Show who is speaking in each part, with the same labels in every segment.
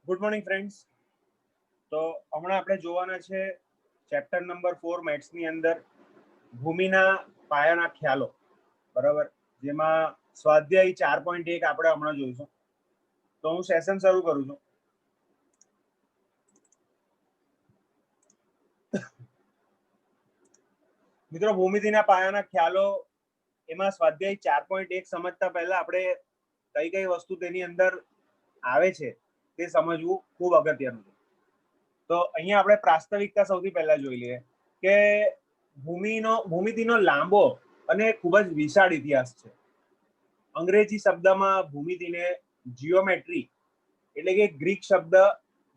Speaker 1: Good morning friends. તો હમણાં આપણે જોવાના છે ચેપ્ટર નંબર 4 મેથ્સની અંદર ભૂમિના પાયાના ખ્યાલો, બરાબર, જેમાં સ્વાધ્યાય 4.1 આપણે હમણાં જોઈશું. તો હું સેશન શરૂ કરું છું. મિત્રો, ભૂમિતિના પાયાના ખ્યાલો એમાં સ્વાધ્યાય 4.1 સમજતા પહેલા આપણે કઈ કઈ વસ્તુ તેની અંદર આવે છે તે સમજવું ખૂબ અગત્યનું છે. તો અહીંયા આપણે પ્રાસ્તવિકતા સૌથી પહેલા જોઈ લઈએ કે ભૂમિતિનો લાંબો અને ખૂબ જ વિશાળ ઇતિહાસ છે. અંગ્રેજી શબ્દમાં ભૂમિતિને જીઓમેટ્રી એટલે કે ગ્રીક શબ્દ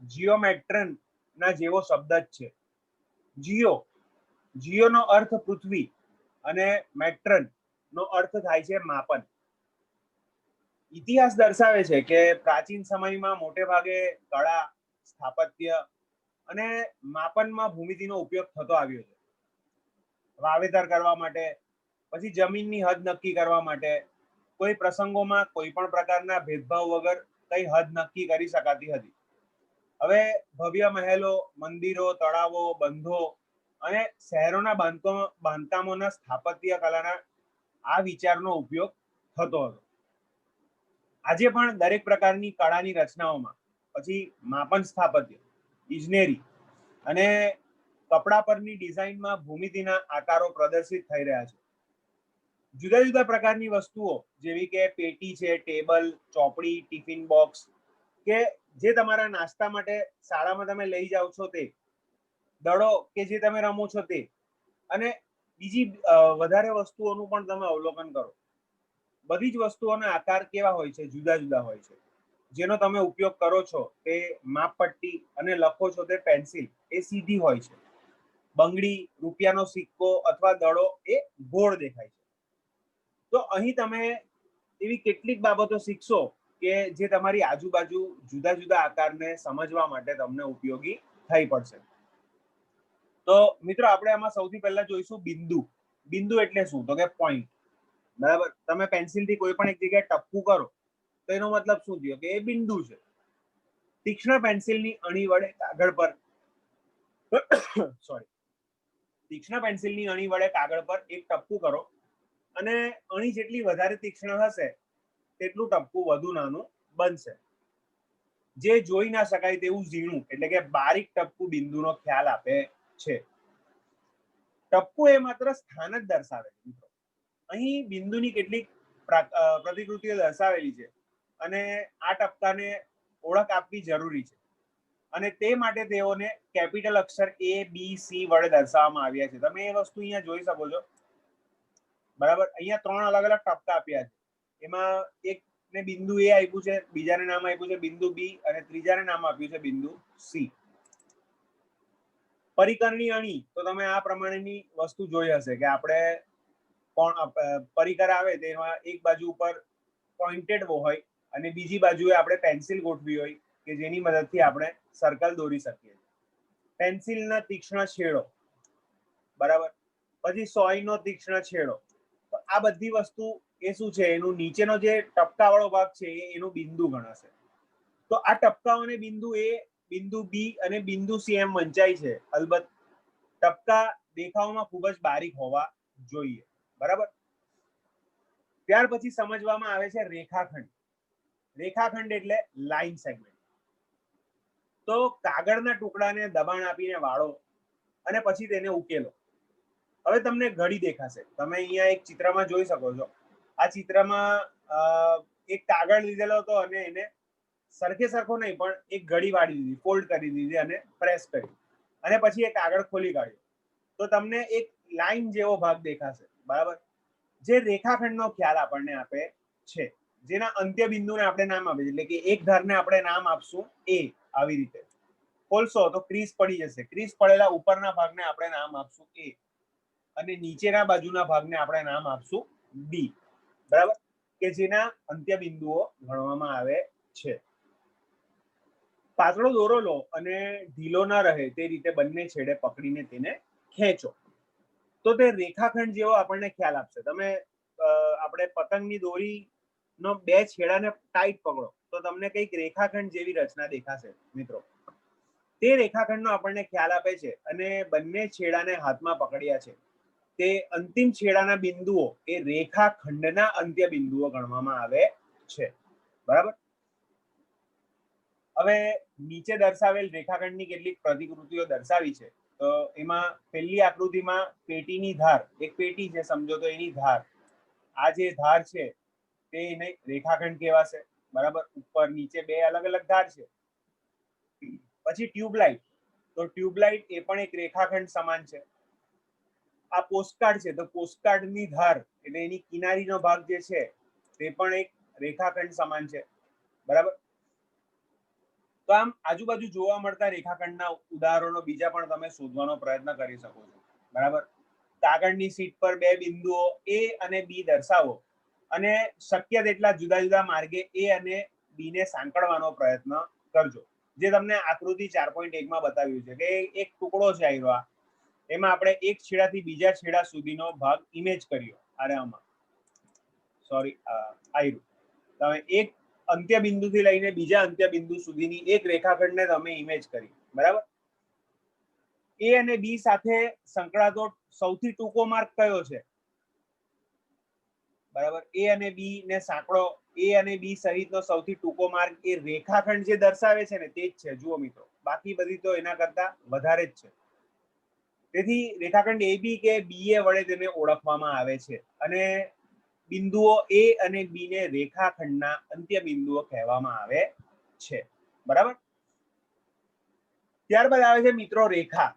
Speaker 1: જીઓમેટ્રન ના જેવો શબ્દ જ છે. જીઓનો અર્થ પૃથ્વી અને મેટ્રન નો અર્થ થાય છે માપન. ઇતિહાસ દર્શાવે છે કે પ્રાચીન સમયમાં મોટે ભાગે કળા, સ્થાપત્ય અને માપનમાં ભૂમિતિનો ઉપયોગ થતો આવ્યો છે. વાવેતર કરવા માટે, પછી જમીનની હદ નક્કી કરવા માટે, કોઈ પ્રસંગોમાં કોઈ પણ પ્રકારના ભેદભાવ વગર કઈ હદ નક્કી કરી શકાતી હતી. હવે ભવ્ય મહેલો, મંદિરો, તળાવો, બંધો અને શહેરોના બાંધકામોના સ્થાપત્ય કલાના આ વિચારનો ઉપયોગ થતો હતો. આજે પણ દરેક પ્રકારની કળાની રચનાઓમાં, પછી માપન સ્થાપત્ય, ઇજનેરી અને કપડા પરની ડિઝાઇનમાં ભૂમિતિના આકારો પ્રદર્શિત થઈ રહ્યા છે. જુદા જુદા પ્રકારની વસ્તુઓ જેવી કે પેટી છે, ટેબલ, ચોપડી, ટિફિન બોક્સ કે જે તમારા નાસ્તા માટે શાળામાં તમે લઈ જાઓ છો તે, દડો કે જે તમે રમો છો તે, અને બીજી વધારે વસ્તુઓનું પણ તમે અવલોકન કરો. બધી જ વસ્તુઓના આકાર કેવા હોય છે? જુદા જુદા હોય છે. જેનો તમે ઉપયોગ કરો છો તે માપપટ્ટી અને લખો છો તે પેન્સિલ એ સીધી હોય છે. બંગડી, રૂપિયાનો સિક્કો અથવા દડો એ ગોળ દેખાય છે. તો અહીં તમે એવી કેટલીક બાબતો શીખશો કે જે તમારી આજુબાજુ જુદા જુદા આકારને સમજવા માટે તમને ઉપયોગી થઈ પડશે. તો મિત્રો, આપણે આમાં સૌથી પહેલા જોઈશું બિંદુ. બિંદુ એટલે શું? તો કે પોઈન્ટ. બરાબર. તમે પેન્સિલથી કોઈ પણ એક જગ્યાએ ટપકું કરો તો એનો મતલબ શું થયો? કે એ બિંદુ છે. તીક્ષ્ણ પેન્સિલની અણી વડે કાગળ પર તીક્ષ્ણ પેન્સિલની અણી વડે કાગળ પર એક ટપકું કરો અને અણી જેટલી વધારે તીક્ષ્ણ હશે તેટલું ટપકું વધુ નાનું બનશે. જે જોઈ ના શકાય તેવું ઝીણું એટલે કે બારીક ટપકું બિંદુનો ખ્યાલ આપે છે. ટપકું એ માત્ર સ્થાન જ દર્શાવે છે. મિત્રો, અહીં બિંદુની કેટલીક પ્રતિકૃતિઓ દર્શાવેલી છે અને આ ટપકાને ઓળખ આપવી જરૂરી છે. અને તે માટે તેઓને કેપિટલ અક્ષર A, B, C વડે દર્શાવવામાં આવ્યા છે. તમે એ વસ્તુ અહીંયા જોઈ શકો છો. બરાબર. અહીંયા 3 અલગ અલગ ટપકા આપ્યા છે. એમાં એક ને બિંદુ A આપ્યું છે, બીજાને નામ આપ્યું છે બિંદુ B અને ત્રીજાને નામ આપ્યું છે બિંદુ C. પરિકરની અણી તો તમે આ પ્રમાણેની વસ્તુ જોઈ હશે કે આપણે પરિકર આવે તેમાં એક બાજુ ઉપર પોઇન્ટેડ હોય અને બીજી બાજુએ આપણે પેન્સિલ ગોઠવી હોય કે જેની મદદથી આપણે સર્કલ દોરી શકીએ. પેન્સિલના તીક્ષ્ણ છેડો, બરાબર, પછી સોયનો તીક્ષ્ણ છેડો. તો આ બધી વસ્તુ એ શું છે? એનું નીચેનો જે ટપકાવાળો ભાગ છે એનું બિંદુ ગણાશે. તો આ ટપકાઓને બિંદુ A, બિંદુ B અને બિંદુ C એમ વંચાય છે. અલબત્ત ટપકા દેખાવમાં ખૂબ જ બારીક હોવા જોઈએ. બરાબર. ત્યાર પછી સમજવામાં આવે છે રેખાખંડ. રેખાખંડ એટલે લાઈન સેગમેન્ટ. તો કાગળના ટુકડાને દબાણ આપીને વાળો અને પછી તેને ઉકેલો. હવે તમને ઘડી દેખાશે. તમે અહીંયા એક ચિત્રમાં જોઈ શકો છો. આ ચિત્રમાં એક કાગળ લીધેલો હતો અને એને સરખે સરખો નહીં પણ એક ઘડી વાળી દીધી, ફોલ્ડ કરી દીધી અને પ્રેસ કરી અને પછી એ કાગળ ખોલી કાઢ્યો. તો તમને એક લાઈન જેવો ભાગ દેખાશે. બરાબર. જે રેખાખંડનો ખ્યાલ આપણને આપે છે, જેના અંત્ય બિંદુને આપણે નામ આપીએ. એટલે કે એક ધારને આપણે નામ આપશું A. આવી રીતે ખોલશો તો ક્રીઝ પડી જશે. ક્રીઝ પડેલા ઉપરના ભાગને આપણે નામ આપશું A અને નીચેના બાજુના ભાગને આપણે નામ આપશું B. બરાબર. કે જેના અંત્ય બિંદુઓ ગણવામાં આવે છે. પાતળો દોરો લો અને ઢીલો ના રહે તે રીતે બંને છેડે પકડીને તેને ખેંચો તો તે રેખાખંડ જેવો આપણને ખ્યાલ આપશે. તમે આપણે પતંગની દોરી નો બે છેડાને ટાઈટ પકડો તો તમને કંઈક રેખાખંડ જેવી રચના દેખાશે મિત્રો. તે રેખાખંડનો આપણને ખ્યાલ આપે છે અને બંને છેડાને હાથમાં પકડ્યા છે તે અંતિમ છેડાના બિંદુઓ એ રેખાખંડના અંત્ય બિંદુઓ ગણવામાં આવે છે. બરાબર. હવે નીચે દર્શાવેલ રેખાખંડની કેટલીક પ્રતિકૃતિઓ દર્શાવી છે. તો એમાં પહેલી આકૃતિમાં પેટીની ધાર, એક પેટી છે સમજો તો એની ધાર, આ જે ધાર છે તે એને રેખાખંડ કહેવાશે. બરાબર. ઉપર નીચે બે અલગ અલગ ધાર છે. પછી ટ્યુબલાઇટ, તો ટ્યુબલાઇટ એ પણ એક રેખાખંડ સમાન છે. આ પોસ્ટકાર્ડ છે તો પોસ્ટકાર્ડની ધાર એટલે એની કિનારીનો ભાગ જે છે તે પણ એક રેખાખંડ સમાન છે. બરાબર. તો આમ આજુબાજુ જોવા મળતા રેખાખંડના ઉદાહરણો બીજા પણ તમે શોધવાનો પ્રયત્ન કરી શકો છો. બરાબર. કાગળની શીટ પર બે બિંદુઓ એ અને બી દર્શાવો અને શક્ય તેટલા જુદા જુદા માર્ગે એ અને બી ને સાંકળવાનો પ્રયત્ન કરજો. જે તમને આકૃતિ 4.1 માં બતાવ્યું છે કે એક ટુકડો છે આયરો, એમાં આપણે એક છેડાથી બીજા છેડા સુધીનો ભાગ ઇમેજ કર્યો. અરે આમાં સોરી આયરું તમે એક અંત્ય બિંદુથી લઈને બીજા અંત્ય બિંદુ સુધીની એક રેખાખંડને તમે ઇમેજ કરી. બરાબર. એ અને બી સાથે સંકળાતો સૌથી ટૂંકો માર્ગ કયો છે? બરાબર. એ અને બી ને સાંકળો, એ અને બી સહિતનો સૌથી ટૂંકો માર્ગ એ રેખાખંડ જે દર્શાવે છે ને તે જ છે. જુઓ મિત્રો, બાકી બધી તો એના કરતા વધારે જ છે. તેથી રેખાખંડ એ બી કે બી એ વડે તેને ઓળખવામાં આવે છે અને બિંદુઓ એ અને બી ને રેખાખંડના અંત્ય બિંદુઓ કહેવામાં આવે છે. બરાબર. ત્યારબાદ આવે છે મિત્રો રેખા.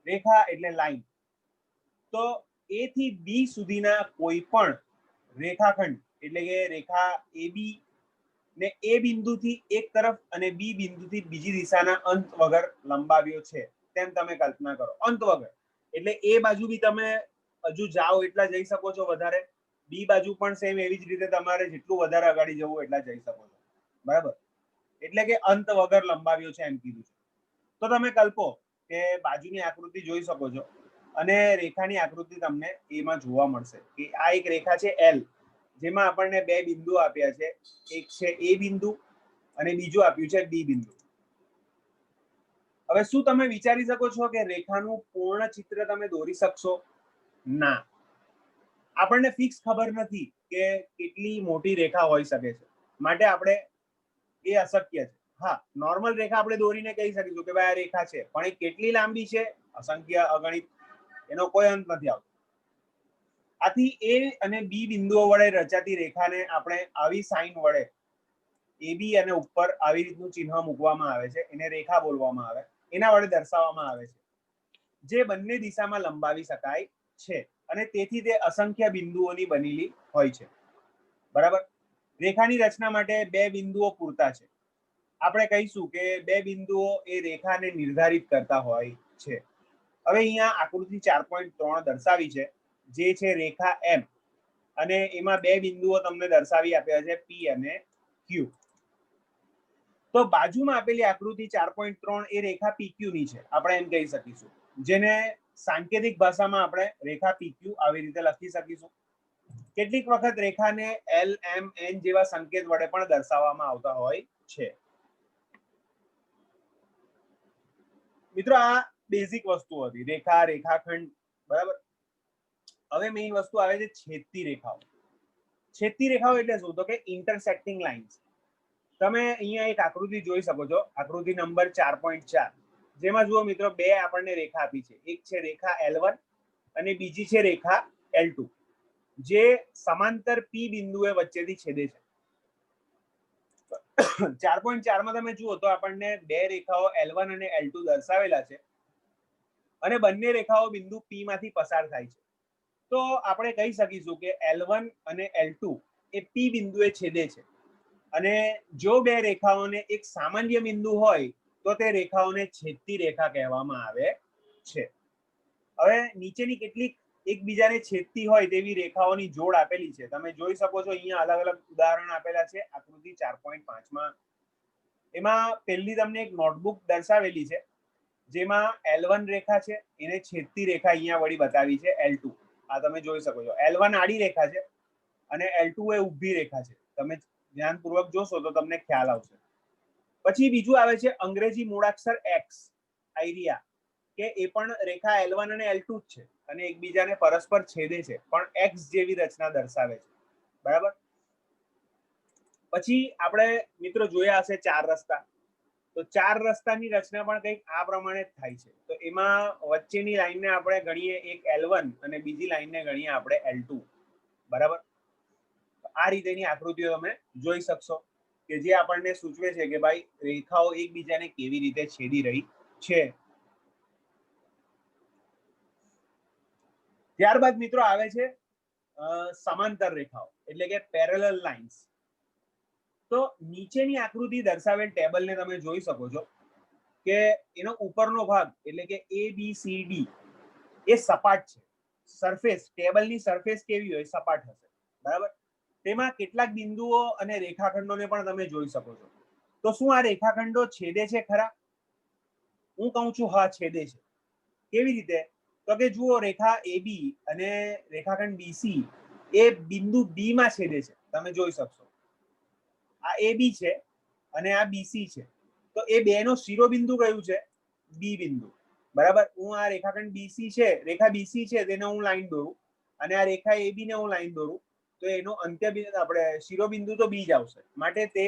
Speaker 1: રેખા એટલે લાઈન. તો એ થી બી સુધીના કોઈ પણ રેખાખંડ એટલે કે રેખા એ બી ને એ બિંદુથી એક તરફ અને બી બિંદુથી બીજી દિશાના અંત વગર લંબાવ્યો છે તેમ તમે કલ્પના કરો. અંત વગર એટલે એ બાજુ બી તમે હજુ જાઓ એટલા જઈ શકો છો વધારે, બી બાજુ પણ સેમ એવી જ રીતે તમારે જેટલું વધારે આગળ જવું એટલા જઈ શકો છો. બરાબર. એટલે કે અંત વગર લંબાવ્યો છે એમ કીધું છે. તો તમે કલ્પો કે બાજુની આકૃતિ જોઈ શકો છો અને રેખાની આકૃતિ તમને એમાં જોવા મળશે કે આ એક રેખા છે એલ, જેમાં આપણને બે બિંદુ આપ્યા છે. એક છે એ બિંદુ અને બીજું આપ્યું છે બી બિંદુ. હવે શું તમે વિચારી શકો છો કે રેખાનું પૂર્ણ ચિત્ર તમે દોરી શકશો? ના. આપણને ફિક્સ ખબર નથી કે કેટલી મોટી રેખા હોઈ શકે છે, માટે આપણે એ અશક્ય છે. હા, નોર્મલ રેખા આપણે દોરીને કહી શકીશું કે ભાઈ આ રેખા છે, પણ એ કેટલી લાંબી છે? અસંખ્ય, અગણિત, એનો કોઈ અંત નથી આવતો. આથી એ અને બી બિંદુઓ વડે રચાતી રેખાને આપણે આવી સાઈન વડે એ બી અને ઉપર આવી રીતનું ચિહ્ન મૂકવામાં આવે છે, એને રેખા બોલવામાં આવે, એના વડે દર્શાવવામાં આવે છે, જે બંને દિશામાં લંબાવી શકાય છે અને તેથી તે અસંખ્ય બિંદુઓની બનેલી હોય છે. બરાબર. રેખાની રચના માટે બે બિંદુઓ પૂરતા છે. આપણે કહીશું કે બે બિંદુઓ એ રેખાને નિર્ધારિત કરતા હોય છે. હવે અહીંયા આકૃતિ 4.3 દર્શાવી છે, જે છે રેખા એમ, અને એમાં બે બિંદુઓ તમને દર્શાવી આપ્યા છે પી અને ક્યુ. તો બાજુમાં આપેલી આકૃતિ 4.3 એ રેખા PQ ની છે, આપણે એમ કહી શકીશું, જેને સાંકેતિક ભાષામાં આપણે રેખા PQ આવી રીતે લખી શકીશું. કેટલીક વખત રેખાને એલ, એમ, એન જેવા સંકેત વડે પણ દર્શાવવામાં આવતા હોય છે. મિત્રો આ બેઝિક વસ્તુ હતી, રેખા, રેખાખંડ. બરાબર. હવે મેઇન વસ્તુ આવે છે છેદતી રેખાઓ. છેદતી રેખાઓ એટલે શું? તો કે ઇન્ટરસેક્ટિંગ લાઇન્સ. તમે અહીંયા એક આકૃતિ જોઈ શકો છો, આકૃતિ નંબર 4.4, જેમાં જુઓ મિત્રો બે આપણને રેખા આપી છે. એક છે રેખા L1 અને બીજી છે રેખા L2, જે સમાંતર P બિંદુએ વચ્ચેથી છેદે છે. 4.4 માં તમે જુઓ તો આપણને બે રેખાઓ L1 અને L2 દર્શાવેલા છે અને બંને રેખાઓ બિંદુ P માંથી પસાર થાય છે. તો આપણે કહી શકીશું કે L1 અને L2 એ P બિંદુએ છેદે છે અને જો બે રેખાઓને એક સામાન્ય બિંદુ હોય તો તે રેખાઓને છેદતી રેખા કહેવામાં આવે છે. હવે નીચેની કેટલીક એકબીજાને છેદતી હોય તેવી રેખાઓની જોડ આપેલી છે, તમે જોઈ શકો છો. અહીંયા અલગ અલગ ઉદાહરણ આપેલા છે આકૃતિ 4.5 માં. એમાં પહેલી તમને એક નોટબુક દર્શાવેલી છે, જેમાં L1 રેખા છે, એને છેદતી રેખા અહીંયા વળી બતાવી છે L2. આ તમે જોઈ શકો છો. L1 આડી રેખા છે અને L2 એ ઊભી રેખા છે. તમે ધ્યાનપૂર્વક જોશો તો તમને ખ્યાલ આવશે. પછી બીજું આવે છે અંગ્રેજી મૂળાક્ષર X, આઈરિયા, કે એ પણ રેખા L1 અને L2 જ છે અને એકબીજાને પરસ્પર છેદે છે, પણ X જેવી રચના દર્શાવે છે. બરાબર. પછી આપણે મિત્રો જોયા હશે 4 રસ્તા. તો 4 રસ્તાની રચના પણ કંઈક આ પ્રમાણે થાય છે. તો એમાં વચ્ચેની લાઈનને આપણે ગણીએ એક L1 અને બીજી લાઈનને ગણીએ આપણે L2. બરાબર. આ રીતેની આકૃતિઓ તમે જોઈ શકશો કે જે આપણને સૂચવે છે કે ભાઈ રેખાઓ એકબીજાને કેવી રીતે છેદી રહી છે. ત્યારબાદ મિત્રો આવે છે સમાંતર રેખાઓ એટલે કે પેરેલલ લાઇન્સ. તો નીચેની આકૃતિ દર્શાવેલ ટેબલને તમે જોઈ શકો છો કે એનો ઉપરનો ભાગ એટલે કે ABCD એ સપાટ છે. સરફેસ, ટેબલની સરફેસ કેવી હોય? સપાટ હશે. બરાબર. તેમાં કેટલાક બિંદુઓ અને રેખાખંડોને પણ તમે જોઈ શકો છો. તો શું આ રેખાખંડો છેદે છે ખરા? હું કહું છું હા, છેદે છે. કેવી રીતે? તો કે જુઓ, રેખા AB અને રેખાખંડ BC એ બિંદુ B માં છેદે છે. તમે જોઈ શકશો. આ AB છે અને આ BC છે. તો એ બે નો શિરોબિંદુ કયું છે? B બિંદુ. બરાબર. હું આ રેખાખંડ BC છે, રેખા BC છે, તેને હું લાઈન દોરું અને આ રેખા AB ને હું લાઈન દોરું તો એનો અંત્ય બિંદુ આપણે શિરોબિંદુ તો B જ આવશે. માટે તે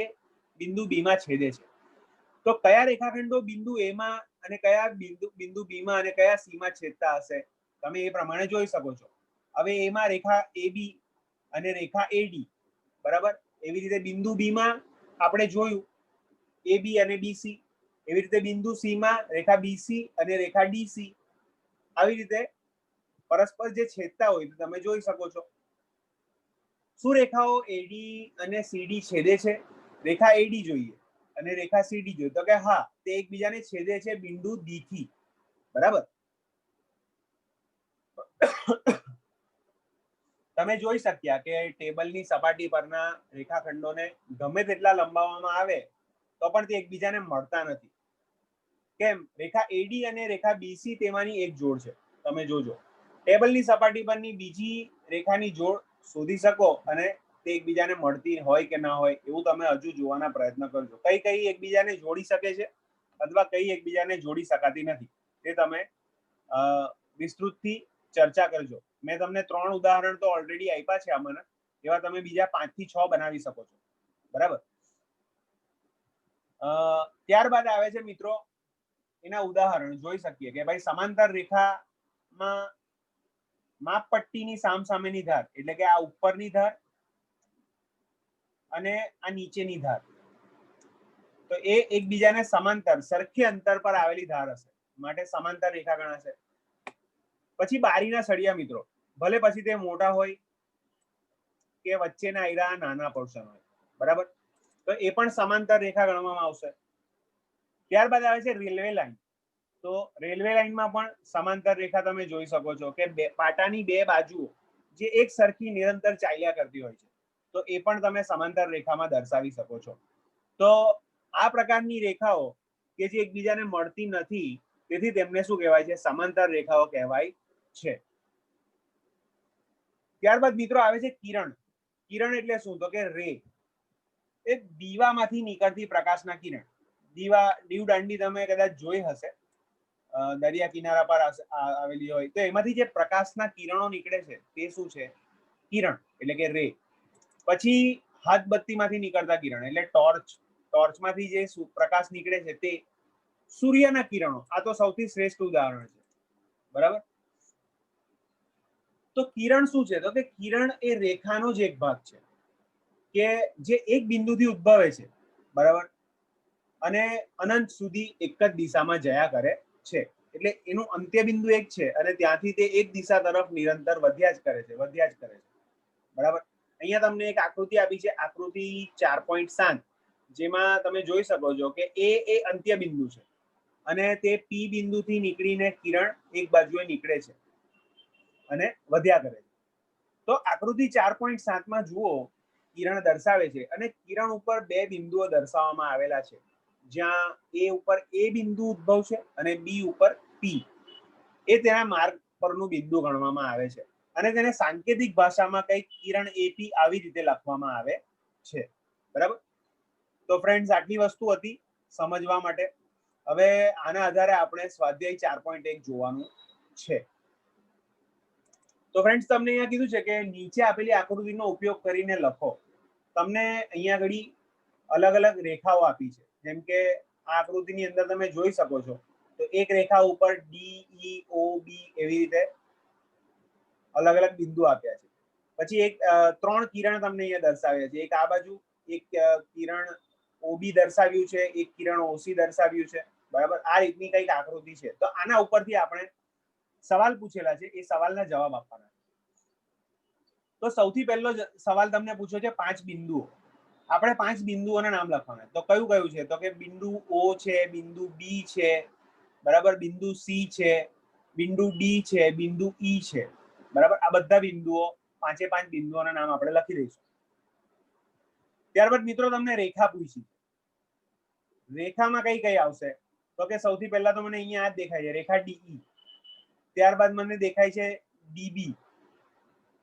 Speaker 1: બિંદુ B માં છેદે છે. તો કયા રેખાખંડો બિંદુ A માં અને કયા બિંદુ B માં અને કયા C માં છેદતા હશે તમે એ પ્રમાણે જોઈ શકો છો. હવે એમાં રેખા AB અને રેખા AD. બરાબર. એવી રીતે બિંદુ B માં આપણે જોયું AB અને BC. એવી રીતે બિંદુ C માં રેખા BC અને રેખા DC. આવી રીતે પરસ્પર જે છેદતા હોય તો તમે જોઈ શકો છો. શું રેખાઓ AD અને CD છેદે છે? રેખા AD જોઈએ અને રેખા CD જોઈએ તો કે હા, તે એકબીજાને છેદે છે બિંદુ D થી. બરાબર. તમે જોઈ શક્યા કે ટેબલની સપાટી પરના રેખાખંડોને ગમે તેટલા લંબાવવામાં આવે તો પણ તે એકબીજાને મળતા નથી. કેમ? રેખા AD અને રેખા BC તેમાંની એક જોડ છે. તમે જોજો, ટેબલની સપાટી પરની બીજી રેખાની જોડ શોધી શકો અને તે એકબીજાને મળતી હોય કે ના હોય એવું તમે હજુ જોવાના પ્રયત્ન કરજો. કઈ કઈ એકબીજાને જોડી શકે છે અથવા કઈ એકબીજાને જોડી શકાતી નથી તે તમે વિસ્તૃતથી ચર્ચા કરજો. મેં તમને 3 ઉદાહરણ તો ઓલરેડી આપ્યા છે આમાંના, એવા તમે બીજા 5 થી 6 બનાવી શકો છો. બરાબર. ત્યારબાદ આવે છે મિત્રો એના ઉદાહરણ જોઈ શકીએ કે ભાઈ સમાંતર રેખામાં માપપટ્ટીની સામસામેની ધાર એટલે કે આ ઉપરની ધાર અને આ નીચેની ધાર, તો એ એકબીજાને સમાંતર સરખી અંતર પર આવેલી ધાર હશે માટે સમાંતર રેખા ગણાશે. પછી બારીના સળિયા મિત્રો, ભલે પછી તે મોટા હોય કે વચ્ચેના આયરા નાના પોર્શન હોય. બરાબર. તો એ પણ સમાંતર રેખા ગણવામાં આવશે. ત્યારબાદ આવે છે રેલવે લાઈન. તો રેલવે લાઈનમાં પણ સમાંતર રેખા તમે જોઈ શકો છો કે પાટાની બે બાજુઓ જે એક સરખી નિરંતર ચાલ્યા કરતી હોય છે, તો એ પણ તમે સમાંતર રેખામાં દર્શાવી શકો છો. તો આ પ્રકારની રેખાઓ કે જે એકબીજાને મળતી નથી, તેથી તેમને શું કહેવાય છે? સમાંતર રેખાઓ કહેવાય છે. ત્યારબાદ મિત્રો આવે છે કિરણ. કિરણ એટલે શું? તો કે રે. એ દીવામાંથી નીકળતી પ્રકાશના કિરણ. દીવદાંડી તમે કદાચ જોઈ હશે, દરિયા કિનારા પર આવેલી હોય તો એમાંથી જે પ્રકાશના કિરણો નીકળે છે તે શું છે? કિરણ એટલે કે રે. પછી હાથબત્તીમાંથી નીકળતા કિરણ એટલે ટોર્ચ. ટોર્ચમાંથી જે પ્રકાશ નીકળે છે તે સૂર્યના કિરણો. આ તો સૌથી શ્રેષ્ઠ ઉદાહરણ છે. બરાબર. તો કિરણ શું છે? તો કે કિરણ એ રેખાનો જ એક ભાગ છે કે જે એક બિંદુથી ઉદ્ભવે છે. બરાબર. અને અનંત સુધી એક જ દિશામાં જયા કરે છે. એટલે એનું અંત્ય બિંદુ એક છે અને ત્યાંથી તે એક દિશા તરફ નિરંતર વધ્યા જ કરે છે. બરાબર. અહીંયા તમને એક આકૃતિ આપી છે, આકૃતિ 4.7, જેમાં તમે જોઈ શકો છો કે એ અંત્ય બિંદુ છે અને તે P બિંદુથી નીકળીને કિરણ એક બાજુએ નીકળે છે અને વધ્યા કરે છે. તો આકૃતિ 4.7 માં જુઓ, કિરણ દર્શાવે છે અને કિરણ ઉપર બે બિંદુઓ દર્શાવવામાં આવેલા છે, જ્યાં એ ઉપર એ બિંદુ ઉદ્ભવ છે અને બી ઉપર P. એ તેના માર્ગ પરનું બિંદુ ગણવામાં આવે છે. અને તેને સાંકેતિક ભાષામાં કંઈક કિરણ એપી આવી રીતે લખવામાં આવે છે, બરાબર. તો ફ્રેન્ડ્સ આટલી વસ્તુ હતી સમજવા માટે. હવે આના આધારે આપણે સ્વાધ્યાય 4.1 જોવાનું છે. તો ફ્રેન્ડ્સ તમને અહીંયા કીધું છે કે નીચે આપેલી આકૃતિનો ઉપયોગ કરીને લખો. તમને અહીંયા ઘડી અલગ અલગ રેખાઓ આપી છે, જેમ કે આ આકૃતિની અંદર તમે જોઈ શકો છો. તો એક રેખા ઉપર ડી ઈ ઓ બી એવી રીતે અલગ અલગ બિંદુ આપ્યા છે. પછી એક 3 કિરણ તમને અહીંયા દર્શાવ્યા છે. એક આ બાજુ એક કિરણ ઓબી દર્શાવ્યું છે, એક કિરણ ઓસી દર્શાવ્યું છે, બરાબર. આ રીતની કંઈક આકૃતિ છે. તો આના ઉપરથી આપણે સવાલ પૂછેલા છે, એ સવાલના જવાબ આપવાના. તો સૌથી પહેલો સવાલ તમને પૂછ્યો છે 5 બિંદુઓ. આપણે 5 બિંદુઓના નામ લખવાના. તો કયું કયું છે? તો કે બિંદુ ઓ છે, બિંદુ બી છે, બરાબર, બિંદુ સી છે, બિંદુ ડી છે, બિંદુ ઈ છે, બરાબર. આ બધા બિંદુઓ 5 બિંદુઓના નામ આપણે લખી દઈશું. ત્યારબાદ મિત્રો તમને રેખા પૂછી. રેખામાં કઈ કઈ આવશે? તો કે સૌથી પહેલા તો મને અહીંયા આ દેખાય છે રેખા ડીઈ. ત્યારબાદ મને દેખાય છે ડીબી,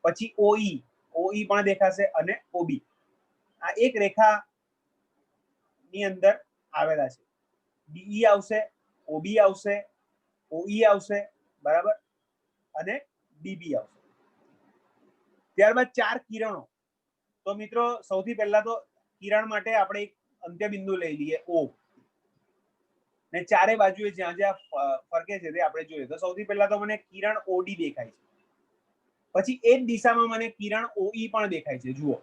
Speaker 1: પછી ઓઈ, ઓઈ પણ દેખાશે, અને ઓબી. આ એક રેખા ની અંદર આવેલા છે. ડીઈ આવશે, ઓબી આવશે, ઓઈ આવશે, બરાબર, અને ડીબી આવશે. ત્યારબાદ 4 કિરણો. તો મિત્રો સૌથી પહેલા તો કિરણ માટે આપણે એક અંત્ય બિંદુ લઈ લઈએ ઓ, ને ચારે બાજુએ જ્યાં જ્યાં ફરકે છે તે આપણે જોઈએ. તો સૌથી પહેલા તો મને કિરણ ઓડી દેખાય છે. પછી એ જ દિશામાં મને કિરણ ઓઈ પણ દેખાય છે, જુઓ.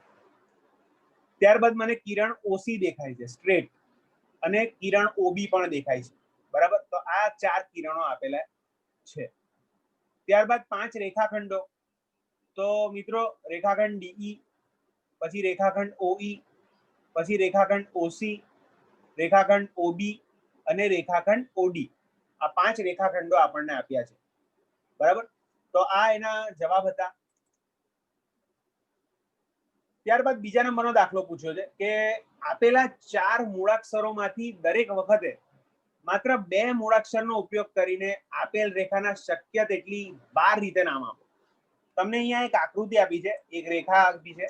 Speaker 1: ત્યારબાદ મને કિરણ ઓસી દેખાય છે સ્ટ્રેટ, અને કિરણ ઓબી પણ દેખાય છે, બરાબર. તો આ 4 કિરણો આપેલા છે. ત્યારબાદ 5 રેખાખંડો. તો મિત્રો રેખાખંડ ડીઈ, પછી રેખાખંડ ઓઈ, પછી રેખાખંડ ઓસી, રેખાખંડ ઓબી અને રેખાખંડ ઓડી. આ 5 રેખાખંડો આપણને આપ્યા છે, બરાબર. તો આ એના જવાબ હતા. ત્યારબાદ બીજા નંબરનો દાખલો પૂછ્યો છે કે આપેલા 4 મૂળાક્ષરોમાંથી દરેક વખતે માત્ર 2 મૂળાક્ષરનો ઉપયોગ કરીને આપેલ રેખાના શક્ય તેટલી 12 રીતે નામ આપો. તમને અહીંયા એક આકૃતિ આપી છે, એક રેખા આપી છે,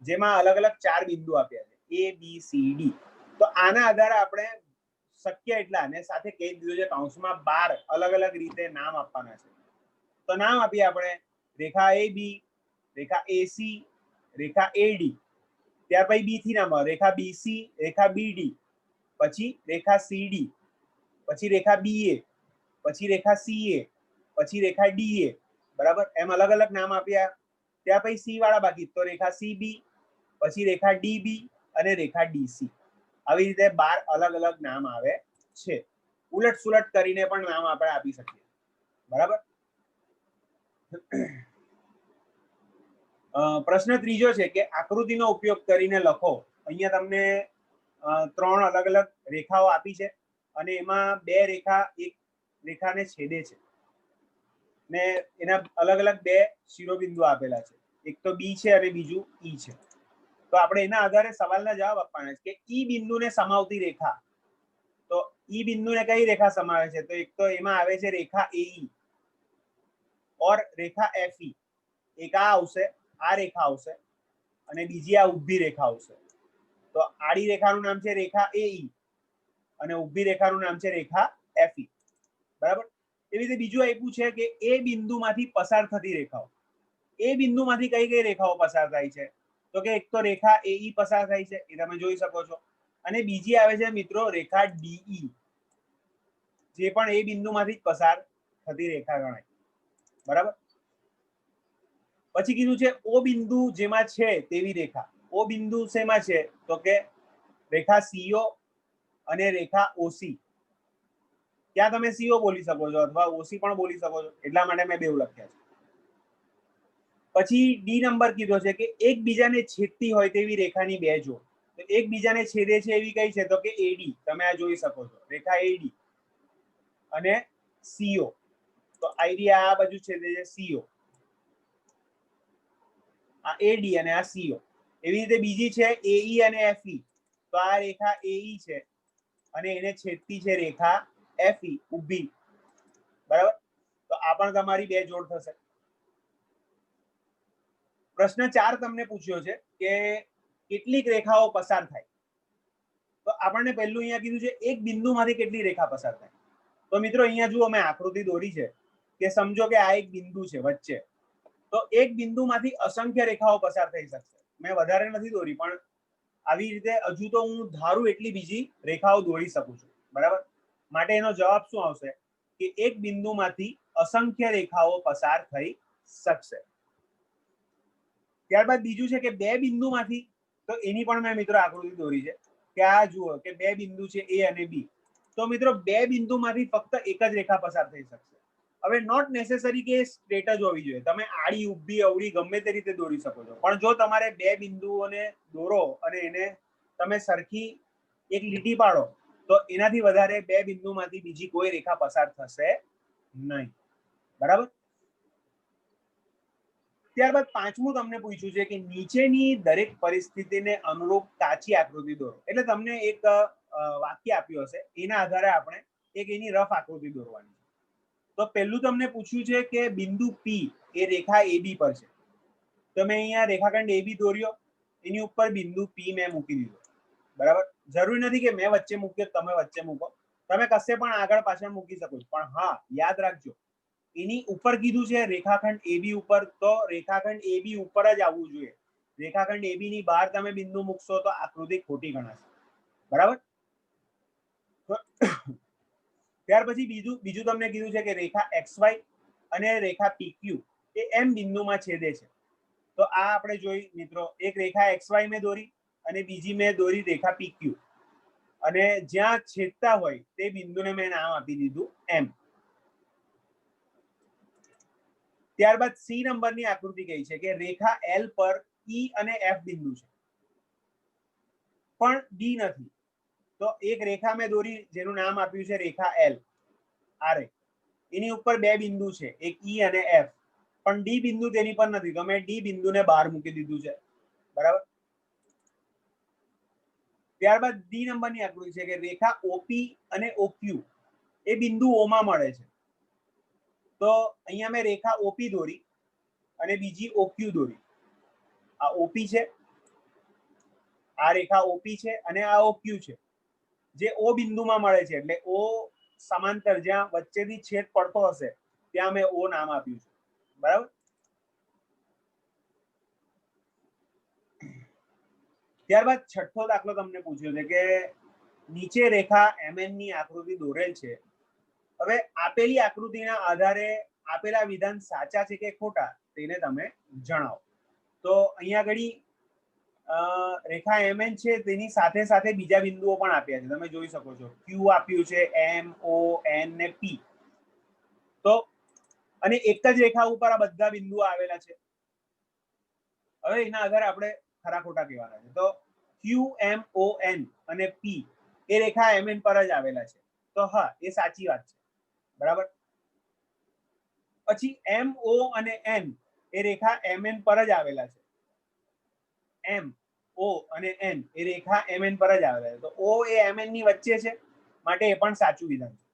Speaker 1: જેમાં અલગ અલગ 4 બિંદુ આપ્યા છે, એ બી સી ડી. તો આના આધારે આપણે શક્ય એટલા, અને સાથે કહી દીધું છે કૌંસમાં 12 અલગ અલગ રીતે નામ આપવાના છે. તો નામ આપીએ આપણે રેખા એ બી, રેખા એસી, રેખા એડી. ત્યાર પછી બી થી નામ રેખા બીસી, રેખા બીડી, પછી રેખા સીડી, પછી રેખા બીએ, પછી રેખા સીએ, પછી રેખા ડીએ, બરાબર. એમ અલગ અલગ નામ આપ્યા. ત્યાર પછી સી વાળા બાકી, તો રેખા સીબી, પછી રેખા ડીબી અને રેખા ડીસી. આવી રીતે 12 અલગ અલગ નામ આવે છે. ઉલટ સુલટ કરીને પણ નામ આપણે આપી શકીએ, બરાબર. પ્રશ્ન ત્રીજો છે કે આકૃતિનો ઉપયોગ કરીને લખો. અહીંયા તમને 3 અલગ અલગ રેખાઓ આપી છે, અને એમાં 2 રેખા એક રેખાને છેદે છે, ને એના અલગ અલગ 2 શિરોબિંદુ આપેલા છે. એક તો બી છે અને બીજું ઈ છે. તો આપણે એના આધારે સવાલના જવાબ આપવાના છે કે ઈ બિંદુને સમાવતી રેખા. તો ઈ બિંદુને કઈ રેખા સમાવે છે? તો એક તો એમાં આવે છે રેખા એઈ ઓર રેખા એફઈ. એક આ આવશે, આ રેખા આવશે, અને બીજી આ ઊભી રેખા આવશે. તો આડી રેખાનું નામ છે રેખા એઈ, અને ઊભી રેખાનું નામ છે રેખા એફઈ, બરાબર. એવી રીતે બીજું આપ્યું છે કે એ બિંદુમાંથી પસાર થતી રેખાઓ. એ બિંદુમાંથી કઈ કઈ રેખાઓ પસાર થાય છે? તો કે એક તો રેખા એઈ પસાર થાય છે, એ તમે જોઈ શકો છો, અને બીજી આવે છે મિત્રો રેખા ડીઈ, જે પણ એ બિંદુમાંથી પસાર થતી રેખા ગણાય, બરાબર. પછી કીધું છે ઓ બિંદુ જેમાં છે તેવી રેખા. ઓ બિંદુ શેમાં છે? તો કે રેખા સીઓ અને રેખા ઓસી. ત્યાં તમે સીઓ બોલી શકો છો અથવા ઓસી પણ બોલી શકો છો, એટલા માટે મેં બેવ લખ્યા છે. પછી ડી નંબર કીધો છે કે એકબીજાને છેદતી હોય તેવી રેખાની 2 જોડ. તો એકબીજાને છેદે છે એવી કઈ છે? તો કે એડી. તમે આ જોઈ શકો છો, રેખા એડી અને સીઓ. તો આઈડિયા આ બાજુ છેદે છે સીઓ, આ એડી અને આ સીઓ. એવી રીતે બીજી છે એઈ અને એફઈ. તો આ રેખા એઈ છે અને એને છેદતી છે રેખા એફઈ ઊભી, બરાબર. તો આ પણ તમારી 2 જોડ થશે. પ્રશ્ન 4 તમને પૂછ્યો છે કે કેટલીક રેખાઓ પસાર થાય, તો આપણને પહેલું અહીંયા કીધું છે એક બિંદુમાંથી કેટલી રેખા પસાર થાય. તો મિત્રો અહીંયા જુઓ મેં આકૃતિ દોરી છે કે સમજો કે આ એક બિંદુ છે વચ્ચે, તો એક બિંદુમાંથી અસંખ્ય રેખાઓ પસાર થઈ શકશે. મેં વધારે નથી દોરી, પણ આવી રીતે હજુ તો હું ધારું એટલી બીજી રેખાઓ દોરી શકું છું, બરાબર. માટે એનો જવાબ શું આવશે કે એક બિંદુમાંથી અસંખ્ય રેખાઓ પસાર થઈ શકશે. ત્યારબાદ બીજું છે કે બે બિંદુમાંથી, તો એની પણ મેં મિત્રો આકૃતિ દોરી છે કે આ જુઓ કે બે બિંદુ છે એ અને બી. તો મિત્રો બે બિંદુમાંથી ફક્ત એક જ રેખા પસાર થઈ શકશે. હવે નોટ નેસેસરી કે સ્ટ્રેટ જ હોવી જોઈએ, તમે આડી ઊભી અવળી ગમે તે રીતે દોરી શકો છો, પણ જો તમારે બે બિંદુઓને દોરો અને એને તમે સરખી એક લીટી પાડો તો એનાથી વધારે બે બિંદુમાંથી બીજી કોઈ રેખા પસાર થશે નહીં, બરાબર. ત્યારબાદ પાંચમું તમને પૂછ્યું છે કે નીચેની દરેક પરિસ્થિતિને અનુરૂપ કાચી આકૃતિ દોરો. એટલે તમને એક વાક્ય આપ્યું હશે, એના આધારે આપણે એક એની રફ આકૃતિ દોરવાની. તો પહેલું તમને પૂછ્યું છે કે બિંદુ પી એ રેખા એબી પર છે. તો મેં અહીંયા રેખાખંડ એબી દોર્યો, એની ઉપર બિંદુ પી મેં મૂકી દીધો, બરાબર. જરૂરી નથી કે મેં વચ્ચે મૂક્યો તમે વચ્ચે મૂકો, તમે કશે પણ આગળ પાછળ મૂકી શકો છો, પણ હા યાદ રાખજો એની ઉપર કીધું છે રેખાખંડ એબી ઉપર, તો રેખાખંડ એબી ઉપર જ આવવું જોઈએ. રેખાખંડ એબી ની બહાર તમે બિંદુ મૂકશો તો આકૃતિ ખોટી ગણાશે, બરાબર. ત્યાર પછી બીજું તમને કીધું છે કે રેખા XY અને રેખા PQ એ એમ બિંદુમાં છેદે છે. તો આ આપણે જોઈ મિત્રો, એક રેખા XY મેં દોરી અને બીજી મેં દોરી રેખા PQ, અને જ્યાં છેદતા હોય તે બિંદુને મેં નામ આપી દીધું M. ત્યારબાદ સી નંબરની આકૃતિ કઈ છે કે રેખા L પર E અને F બિંદુ છે પણ D નથી. તો એક રેખા મેં દોરી જેનું નામ આપ્યું છે રેખા L, આ રે એની ઉપર બે બિંદુ છે, એક E અને F, પણ ડી બિંદુ તેની પર નથી, તો મેં ડી બિંદુને બહાર મૂકી દીધું છે, બરાબર. ત્યારબાદ ડી નંબરની આકૃતિ છે કે રેખા OP અને OQ એ બિંદુ O માં મળે છે. તો અહીંયા મેં રેખા OP દોરી અને બીજી OQ દોરી. આ OP છે, આ રેખા OP છે અને આ OQ છે, જે O બિંદુમાં મળે છે. એટલે O સમાંતર જ્યાં વચ્ચેથી છેદ પડતો હશે ત્યાં મેં O નામ આપ્યું છે, બરાબર. ત્યારબાદ છઠ્ઠો દાખલો તમને પૂછ્યો છે કે નીચે રેખા MN ની આકૃતિ દોરેલ છે. હવે આપેલી આકૃતિના આધારે આપેલા વિધાન સાચા છે કે ખોટા તેને તમે જણાવો. તો અહીંયા ઘડી રેખા MN છે તેની સાથે સાથે બીજા બિંદુઓ પણ આપ્યા છે, તમે જોઈ શકો છો. Q આપ્યું છે, M, O, N ને P. તો અને એક જ રેખા ઉપર આ બધા બિંદુઓ આવેલા છે. હવે એના આધારે આપણે ખરા ખોટા કહેવાના છે. તો Q, M, O, N અને P એ રેખા MN પર જ આવેલા છે. તો હા એ સાચી વાત છે, બરાબર. પછી M, O અને N એ રેખા MN પર જ આવેલા છે. M, O અને N એ રેખા MN પર જ આવેલા છે. તો O એ MN ની વચ્ચે છે, માટે એ પણ સાચું વિધાન છે.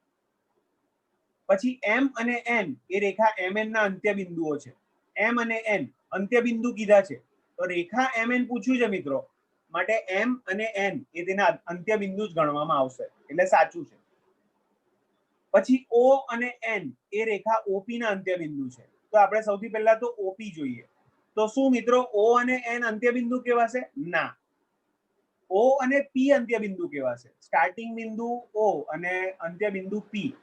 Speaker 1: પછી M અને N એ રેખા MN ના અંત્ય બિંદુઓ છે. M અને N અંત્ય બિંદુ કીધા છે, તો રેખા MN પૂછ્યું છે મિત્રો, માટે M અને N એ તેના અંત્ય બિંદુ જ ગણવામાં આવશે, એટલે સાચું છે. પછી O અને N એ રેખા OP ના અંત્ય બિંદુ છે. તો આપણે સૌથી પહેલા તો OP જોઈએ. તો શું મિત્રો O અને N અંત્ય બિંદુ કહેવાશે? ના. O અને P અંત્ય બિંદુ કહેવાશે. સ્ટાર્ટિંગ બિંદુ O અને અંત્ય બિંદુ P,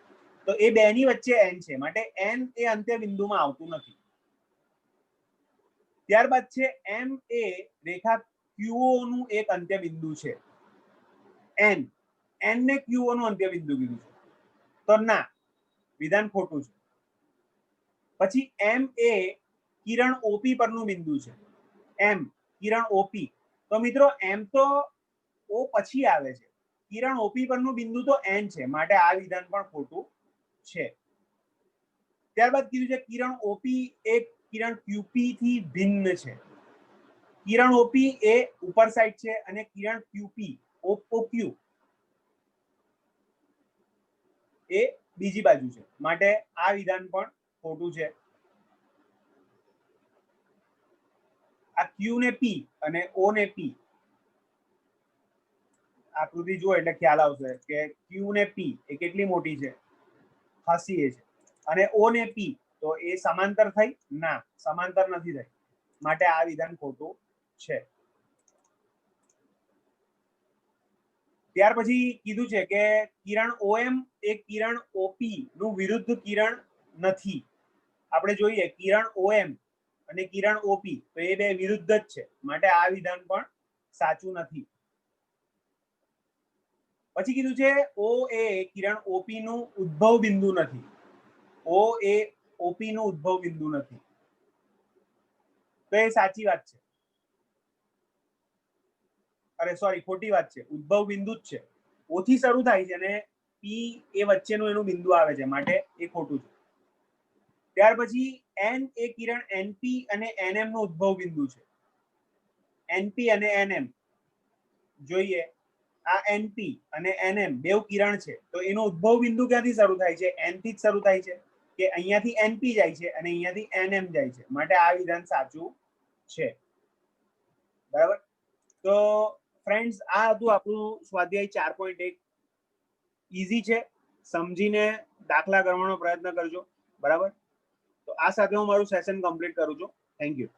Speaker 1: તો એ બે ની વચ્ચે N છે, માટે N એ અંત્ય બિંદુમાં આવતું નથી. ત્યારબાદ છે M એ રેખા QO નું એક અંત્ય બિંદુ છે. N ને QO નું અંત્ય બિંદુ કીધું છે, તો ના, વિધાન ખોટું છે. પછી M એ કિરણ OP પરનું બિંદુ છે. M કિરણ OP, તો મિત્રો M તો O પછી આવે છે, કિરણ OP પરનું બિંદુ તો N છે, માટે આ વિધાન પણ ખોટું છે. ત્યારબાદ કીધું છે કિરણ OP એ કિરણ QP થી ભિન્ન છે. કિરણ OP એ ઉપર સાઈડ છે અને કિરણ QP OQ એ બીજી બાજુ છે, માટે આ વિધાન પણ ખોટું છે. આ ક્યુ ને પી અને ઓ ને પી, આકૃતિ જુઓ એટલે ખ્યાલ આવશે કે ક્યુ ને પી એ કેટલી મોટી છે, ખાસી એ છે, અને ઓ ને પી તો એ સમાંતર થઈ? ના, સમાંતર નથી થઈ, માટે આ વિધાન ખોટું છે. ત્યાર પછી કીધું છે કે કિરણ ઓએમ એ કિરણ ઓપી નું વિરુદ્ધ કિરણ નથી. આપણે જોઈએ કિરણ ઓએમ અને કિરણ ઓપી તો એ બે વિરુદ્ધ જ છે, માટે આ વિધાન પણ સાચું નથી. પછી કીધું છે ઓ એ કિરણ ઓપી નું ઉદ્ભવ બિંદુ નથી. ઓ એ ઓપી નું ઉદ્ભવ બિંદુ નથી, તો એ સાચી વાત છે. અરે સોરી, ખોટી વાત છે. ઉદ્ભવ બિંદુ જ છે, ઓથી શરૂ થાય છે અને પી એ વચ્ચેનું એનું બિંદુ આવે છે, માટે એ ખોટું છે. ત્યાર પછી એન એ કિરણ એનપી અને એનએમ નું ઉદ્ભવ બિંદુ છે. એનપી અને એનએમ જોઈએ, આ એનપી અને એનએમ બેવ કિરણ છે, તો એનો ઉદ્ભવ બિંદુ ક્યાંથી શરૂ થાય છે? એન થી જ શરૂ થાય છે, કે અહીંયાથી એનપી જાય છે અને અહીંયાથી એનએમ જાય છે, માટે આ વિધાન સાચું છે. બરાબર. તો ફ્રેન્ડ્સ, આ હતું આપણું સ્વાધ્યાય 4.1. ઈઝી છે, સમજીને દાખલા કરવાનો પ્રયત્ન કરજો. બરાબર. તો આ સાથે હું મારું સેશન કમ્પ્લીટ કરું છું. Thank you.